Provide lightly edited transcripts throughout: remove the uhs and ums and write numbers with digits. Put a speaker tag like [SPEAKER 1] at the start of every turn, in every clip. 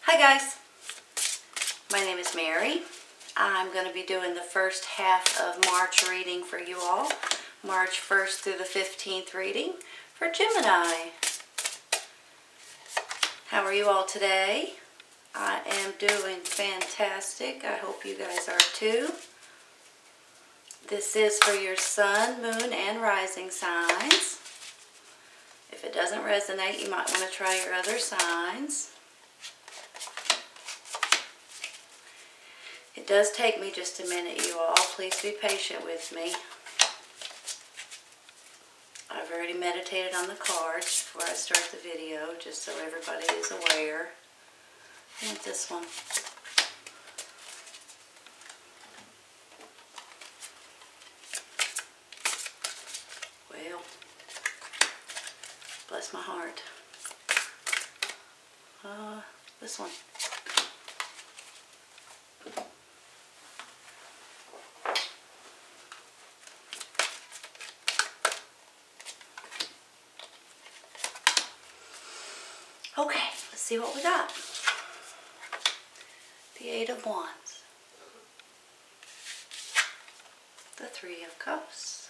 [SPEAKER 1] Hi guys, my name is Mary. I'm going to be doing the first half of March reading for you all. March 1st through the 15th reading for Gemini. How are you all today? I am doing fantastic. I hope you guys are too. This is for your sun, moon, and rising signs. If it doesn't resonate, you might want to try your other signs. It does take me just a minute, you all. Please be patient with me. I've already meditated on the cards before I start the video, just so everybody is aware. I want this one. Well, bless my heart. This one. Okay, let's see what we got. The Eight of Wands. The Three of Cups.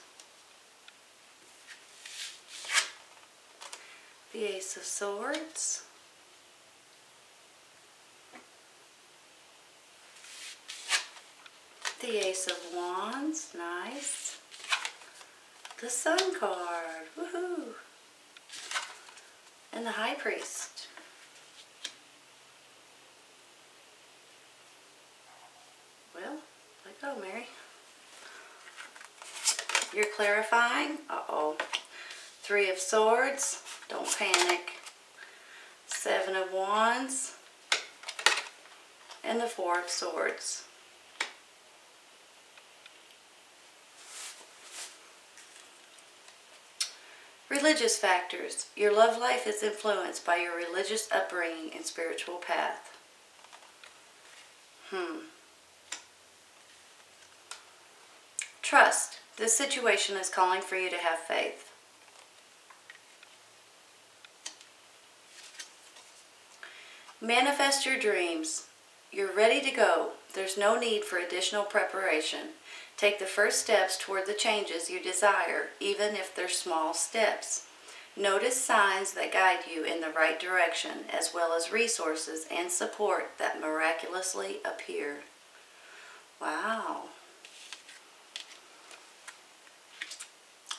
[SPEAKER 1] The Ace of Swords. The Ace of Wands, nice. The Sun card, woohoo. And the High Priest. Well, let go, Mary. You're clarifying? Uh-oh. Three of Swords, don't panic. Seven of Wands. And the Four of Swords. Religious factors. Your love life is influenced by your religious upbringing and spiritual path. Trust. This situation is calling for you to have faith. Manifest your dreams. You're ready to go. There's no need for additional preparation. Take the first steps toward the changes you desire, even if they're small steps. Notice signs that guide you in the right direction, as well as resources and support that miraculously appear. Wow.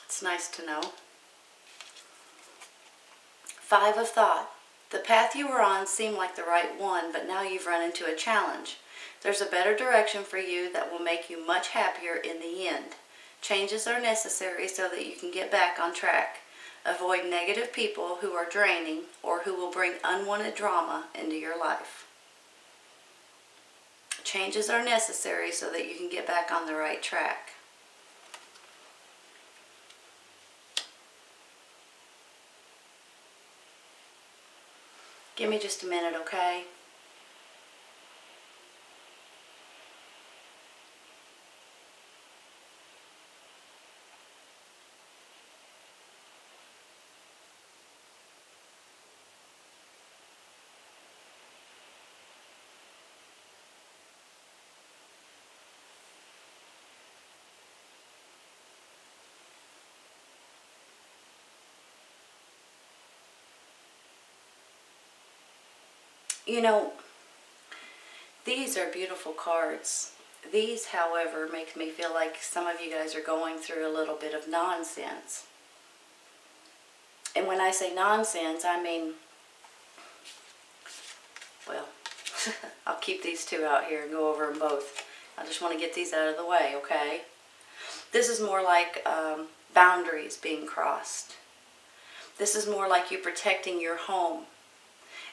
[SPEAKER 1] It's nice to know. Five of Thought. The path you were on seemed like the right one, but now you've run into a challenge. There's a better direction for you that will make you much happier in the end. Changes are necessary so that you can get back on track. Avoid negative people who are draining or who will bring unwanted drama into your life. Changes are necessary so that you can get back on the right track. Give me just a minute, okay? You know, these are beautiful cards. These, however, make me feel like some of you guys are going through a little bit of nonsense. And when I say nonsense, I mean, well, I'll keep these two out here and go over them both. I just want to get these out of the way, okay? This is more like boundaries being crossed. This is more like you protecting your home.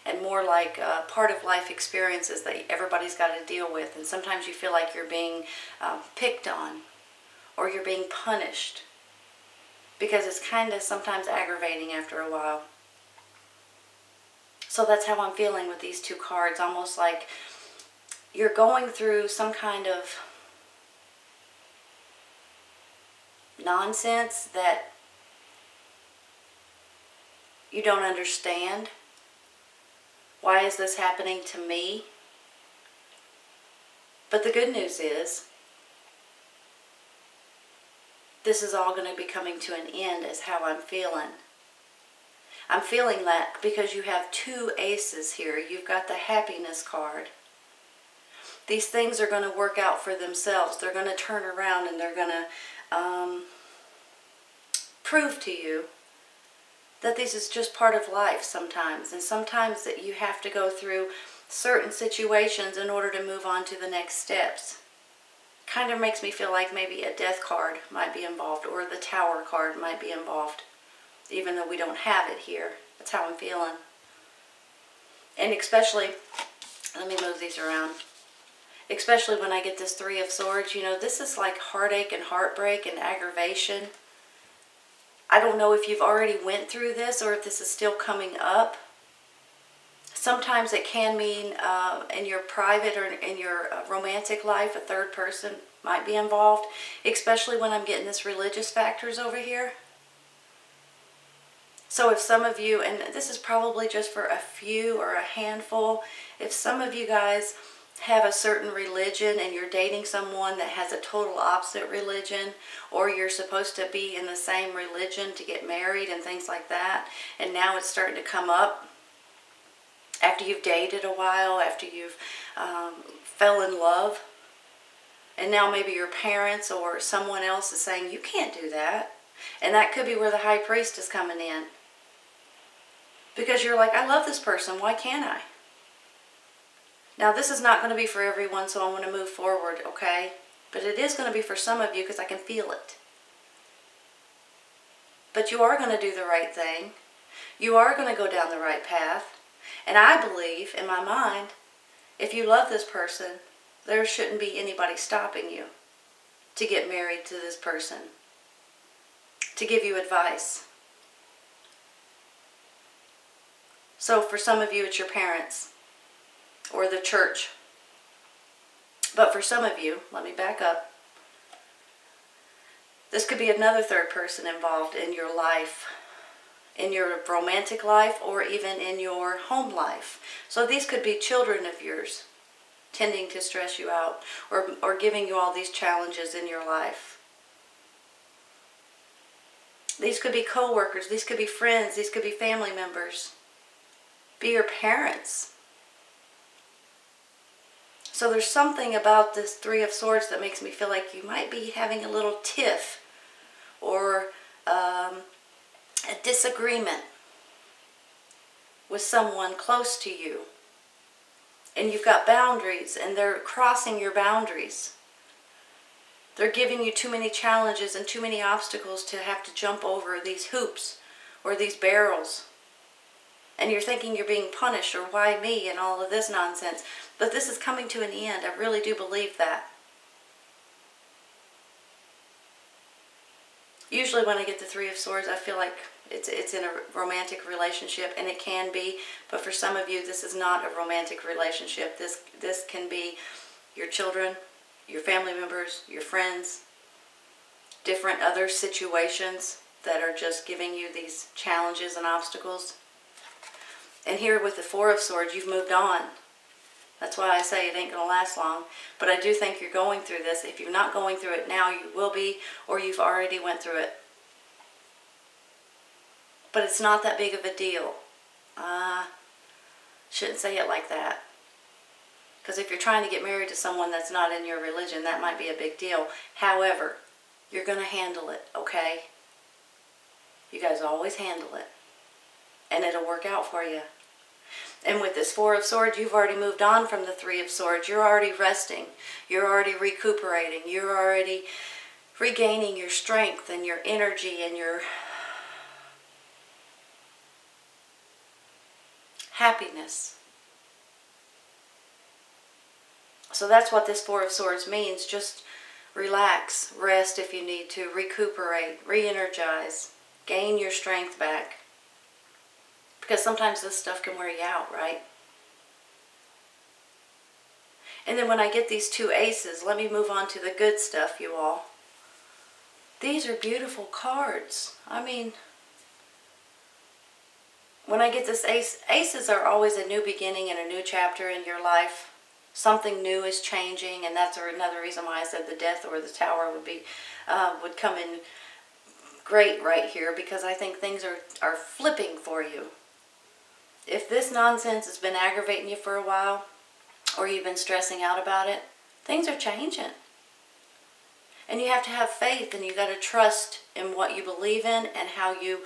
[SPEAKER 1] And more like part of life experiences that everybody's got to deal with. And sometimes you feel like you're being picked on or you're being punished. Because it's kind of sometimes aggravating after a while. So that's how I'm feeling with these two cards. Almost like you're going through some kind of nonsense that you don't understand Why is this happening to me? But the good news is, this is all going to be coming to an end is how I'm feeling. I'm feeling that because you have 2 aces here. You've got the happiness card. These things are going to work out for themselves. They're going to turn around and they're going to prove to you that this is just part of life sometimes. And sometimes that you have to go through certain situations in order to move on to the next steps. Kind of makes me feel like maybe a death card might be involved, or the Tower card might be involved, even though we don't have it here. That's how I'm feeling. And especially, let me move these around, especially when I get this 3 of Swords, you know, this is like heartache and heartbreak and aggravation. I don't know if you've already went through this or if this is still coming up. Sometimes it can mean in your private or in your romantic life, a third person might be involved, especially when I'm getting this religious factors over here. So if some of you, and this is probably just for a few or a handful, if some of you guys have a certain religion and you're dating someone that has a total opposite religion, or you're supposed to be in the same religion to get married and things like that, and now it's starting to come up, after you've dated a while, after you've fell in love, and now maybe your parents or someone else is saying, you can't do that. And that could be where the High Priest is coming in. Because you're like, I love this person, why can't I? Now this is not going to be for everyone, so I'm going to move forward, okay? But it is going to be for some of you because I can feel it. But you are going to do the right thing. You are going to go down the right path. And I believe, in my mind, if you love this person, there shouldn't be anybody stopping you to get married to this person, to give you advice. So for some of you, it's your parents or the church. But for some of you, let me back up. This could be another third person involved in your life, in your romantic life, or even in your home life. So these could be children of yours tending to stress you out, or giving you all these challenges in your life. These could be co-workers, these could be friends, these could be family members, be your parents. So there's something about this 3 of Swords that makes me feel like you might be having a little tiff, or a disagreement with someone close to you. And you've got boundaries, and they're crossing your boundaries. They're giving you too many challenges and too many obstacles to have to jump over these hoops or these barrels. And you're thinking you're being punished, or why me, and all of this nonsense. But this is coming to an end. I really do believe that. Usually when I get the 3 of Swords, I feel like it's in a romantic relationship, and it can be, but for some of you, this is not a romantic relationship. This can be your children, your family members, your friends, different other situations that are just giving you these challenges and obstacles. And here with the 4 of Swords, you've moved on. That's why I say it ain't going to last long. But I do think you're going through this. If you're not going through it now, you will be, or you've already went through it. But it's not that big of a deal. Shouldn't say it like that. Because if you're trying to get married to someone that's not in your religion, that might be a big deal. However, you're going to handle it, okay? You guys always handle it. And it'll work out for you. And with this 4 of Swords, you've already moved on from the 3 of Swords. You're already resting. You're already recuperating. You're already regaining your strength and your energy and your happiness. So that's what this 4 of Swords means. Just relax, rest if you need to, recuperate, re-energize, gain your strength back. Because sometimes this stuff can wear you out, right? And then when I get these 2 aces, let me move on to the good stuff, you all. These are beautiful cards. I mean, When I get this ace, aces are always a new beginning and a new chapter in your life. Something new is changing, and that's another reason why I said the death or the tower would come in great right here, because I think things are flipping for you. If this nonsense has been aggravating you for a while, or you've been stressing out about it, things are changing. And you have to have faith, and you got to trust in what you believe in and how you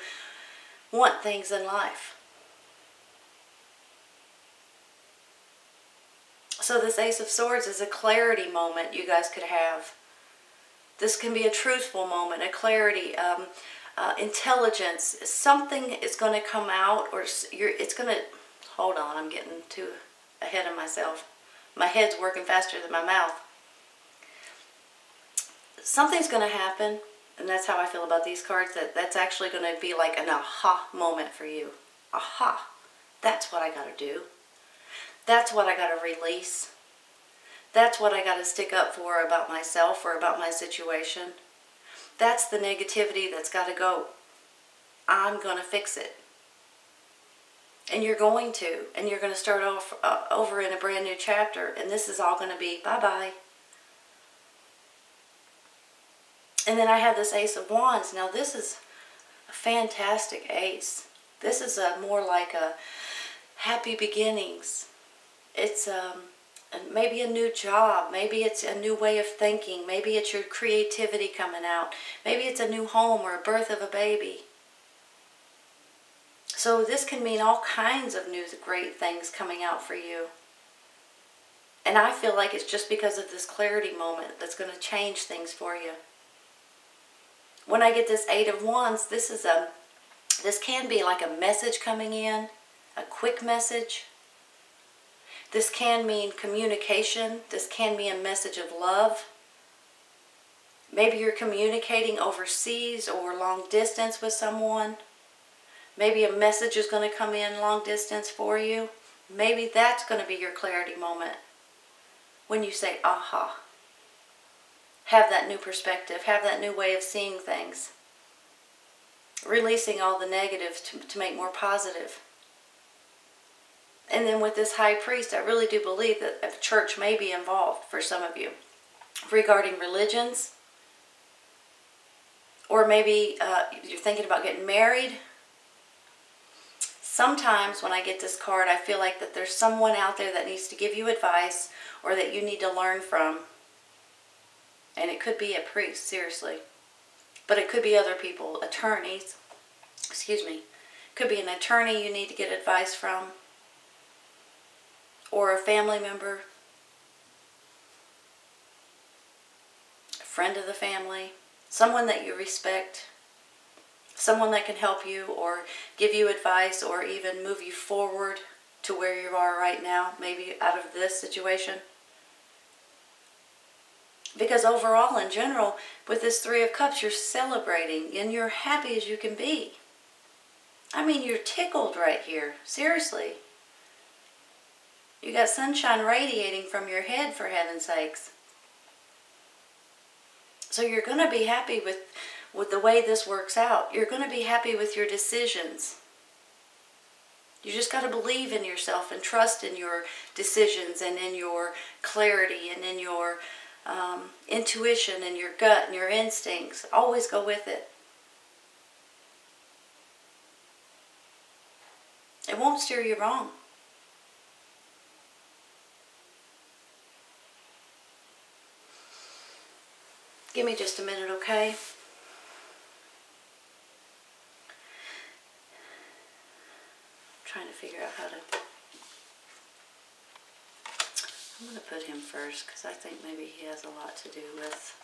[SPEAKER 1] want things in life. So this Ace of Swords is a clarity moment you guys could have. This can be a truthful moment, a clarity, intelligence. Something is going to come out, or it's going to... Hold on, I'm getting too ahead of myself. My head's working faster than my mouth. Something's going to happen, and that's how I feel about these cards, that's actually going to be like an aha moment for you. Aha, that's what I got to do. That's what I got to release. That's what I got to stick up for about myself or about my situation. That's the negativity that's got to go. I'm going to fix it. And you're going to. And you're going to start off over in a brand new chapter. And this is all going to be bye-bye. And then I have this Ace of Wands. Now this is a fantastic ace. This is more like a happy beginnings. It's maybe a new job. Maybe it's a new way of thinking. Maybe it's your creativity coming out. Maybe it's a new home or a birth of a baby. So this can mean all kinds of new great things coming out for you. And I feel like it's just because of this clarity moment that's going to change things for you. When I get this Eight of Wands, this can be like a message coming in, a quick message. This can mean communication. This can be a message of love. Maybe you're communicating overseas or long distance with someone. Maybe a message is going to come in long distance for you. Maybe that's going to be your clarity moment. When you say, aha. Have that new perspective. Have that new way of seeing things. Releasing all the negatives to make more positive. And then with this High Priest, I really do believe that a church may be involved for some of you regarding religions. Or maybe you're thinking about getting married. Sometimes when I get this card, I feel like that there's someone out there that needs to give you advice or that you need to learn from. And it could be a priest, seriously. But it could be other people, attorneys. Excuse me. Could be an attorney you need to get advice from. Or a family member. A friend of the family. Someone that you respect. Someone that can help you or give you advice or even move you forward to where you are right now. Maybe out of this situation. Because overall, in general, with this Three of Cups, you're celebrating and you're happy as you can be. I mean, you're tickled right here. Seriously. You got sunshine radiating from your head, for heaven's sakes. So you're going to be happy with the way this works out. You're going to be happy with your decisions. You just got to believe in yourself and trust in your decisions and in your clarity and in your intuition and your gut and your instincts. Always go with it. It won't steer you wrong. Give me just a minute, okay? I'm trying to figure out how to... I'm going to put him first because I think maybe he has a lot to do with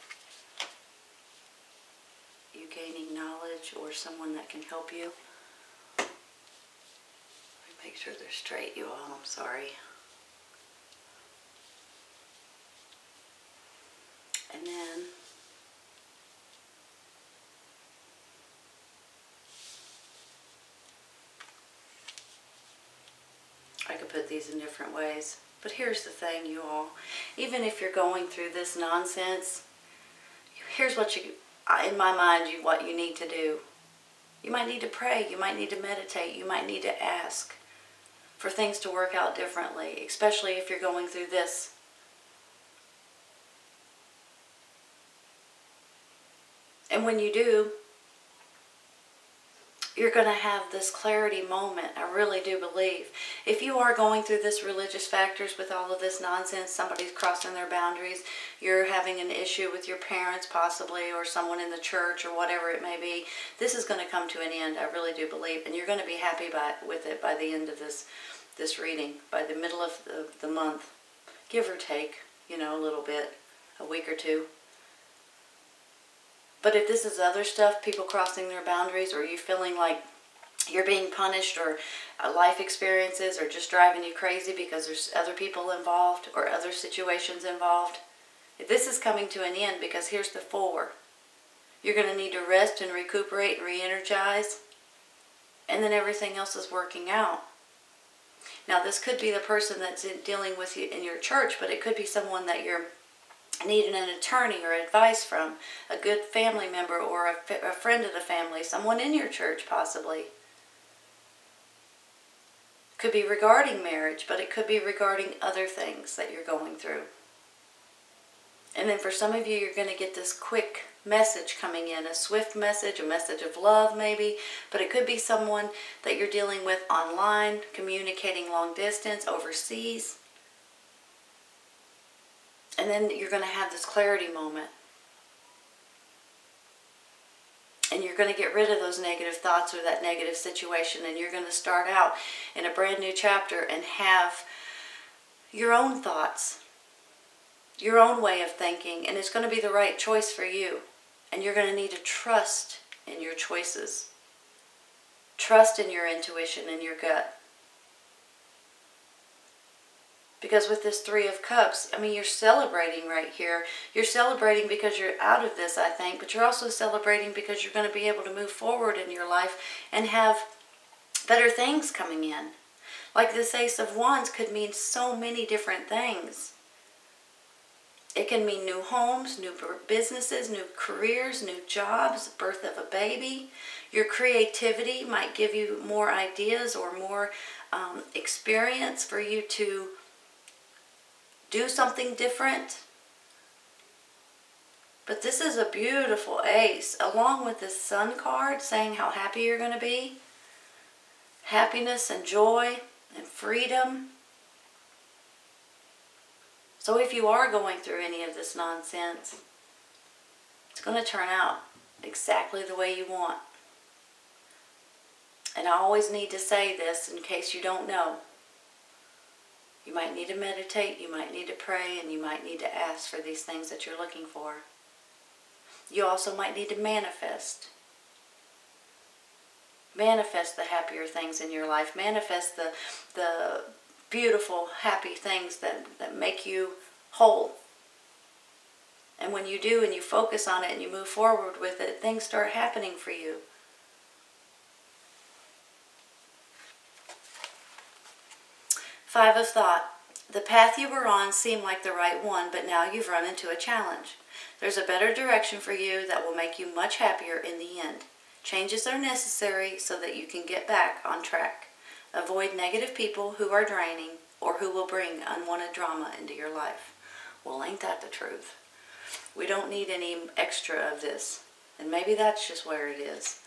[SPEAKER 1] you gaining knowledge or someone that can help you. Let me make sure they're straight, you all. I'm sorry. And then I could put these in different ways. But here's the thing, you all. Even if you're going through this nonsense, here's what in my mind, what you need to do. You might need to pray. You might need to meditate. You might need to ask for things to work out differently, especially if you're going through this. And when you do, you're going to have this clarity moment. I really do believe. If you are going through this religious factors with all of this nonsense, somebody's crossing their boundaries, you're having an issue with your parents possibly, or someone in the church, or whatever it may be, this is going to come to an end. I really do believe. And you're going to be happy with it by the end of this reading, by the middle of the month, give or take, a little bit, a week or two. But if this is other stuff, people crossing their boundaries, or you feeling like you're being punished, or life experiences are just driving you crazy because there's other people involved or other situations involved, if this is coming to an end, because here's the 4. You're going to need to rest and recuperate and re-energize, and then everything else is working out. Now, this could be the person that's dealing with you in your church, but it could be someone that you're needing an attorney or advice from, a good family member or a friend of the family, someone in your church possibly. Could be regarding marriage, but it could be regarding other things that you're going through. And then for some of you, you're going to get this quick message coming in, a swift message, a message of love maybe, but it could be someone that you're dealing with online, communicating long distance, overseas. And then you're going to have this clarity moment. And you're going to get rid of those negative thoughts or that negative situation, and you're going to start out in a brand new chapter and have your own thoughts, your own way of thinking, and it's going to be the right choice for you. And you're going to need to trust in your choices. Trust in your intuition and your gut. Because with this 3 of Cups, you're celebrating right here. You're celebrating because you're out of this, I think, but you're also celebrating because you're going to be able to move forward in your life and have better things coming in. Like this Ace of Wands could mean so many different things. It can mean new homes, new businesses, new careers, new jobs, birth of a baby. Your creativity might give you more ideas or more experience for you to do something different. But this is a beautiful ace, along with this Sun card saying how happy you're going to be. Happiness and joy and freedom. So if you are going through any of this nonsense, it's going to turn out exactly the way you want. And I always need to say this in case you don't know. You might need to meditate, you might need to pray, and you might need to ask for these things that you're looking for. You also might need to manifest. Manifest the happier things in your life. Manifest the beautiful, happy things that make you whole. And when you do and you focus on it and you move forward with it, things start happening for you. Five of Thought. The path you were on seemed like the right one, but now you've run into a challenge. There's a better direction for you that will make you much happier in the end. Changes are necessary so that you can get back on track. Avoid negative people who are draining or who will bring unwanted drama into your life. Well, ain't that the truth? We don't need any extra of this. And maybe that's just where it is.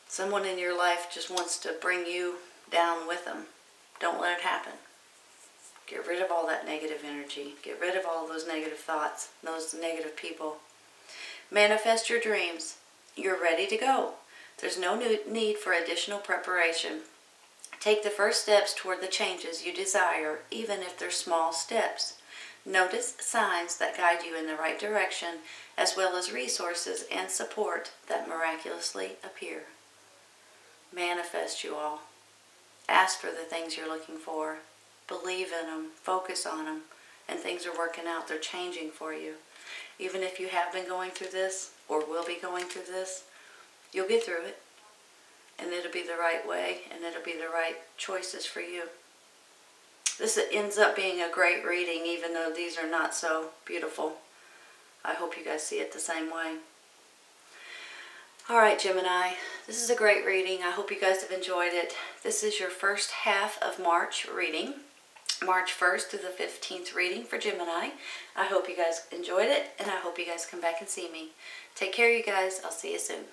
[SPEAKER 1] Someone in your life just wants to bring you down with them. Don't let it happen. Get rid of all that negative energy. Get rid of all those negative thoughts, those negative people. Manifest your dreams. You're ready to go. There's no need for additional preparation. Take the first steps toward the changes you desire, even if they're small steps. Notice signs that guide you in the right direction, as well as resources and support that miraculously appear. Manifest, you all. Ask for the things you're looking for. Believe in them. Focus on them. And things are working out. They're changing for you. Even if you have been going through this, or will be going through this, you'll get through it. And it'll be the right way, and it'll be the right choices for you. This ends up being a great reading, even though these are not so beautiful. I hope you guys see it the same way. Alright, Gemini, this is a great reading. I hope you guys have enjoyed it. This is your first half of March reading. March 1st through the 15th reading for Gemini. I hope you guys enjoyed it, and I hope you guys come back and see me. Take care, you guys. I'll see you soon.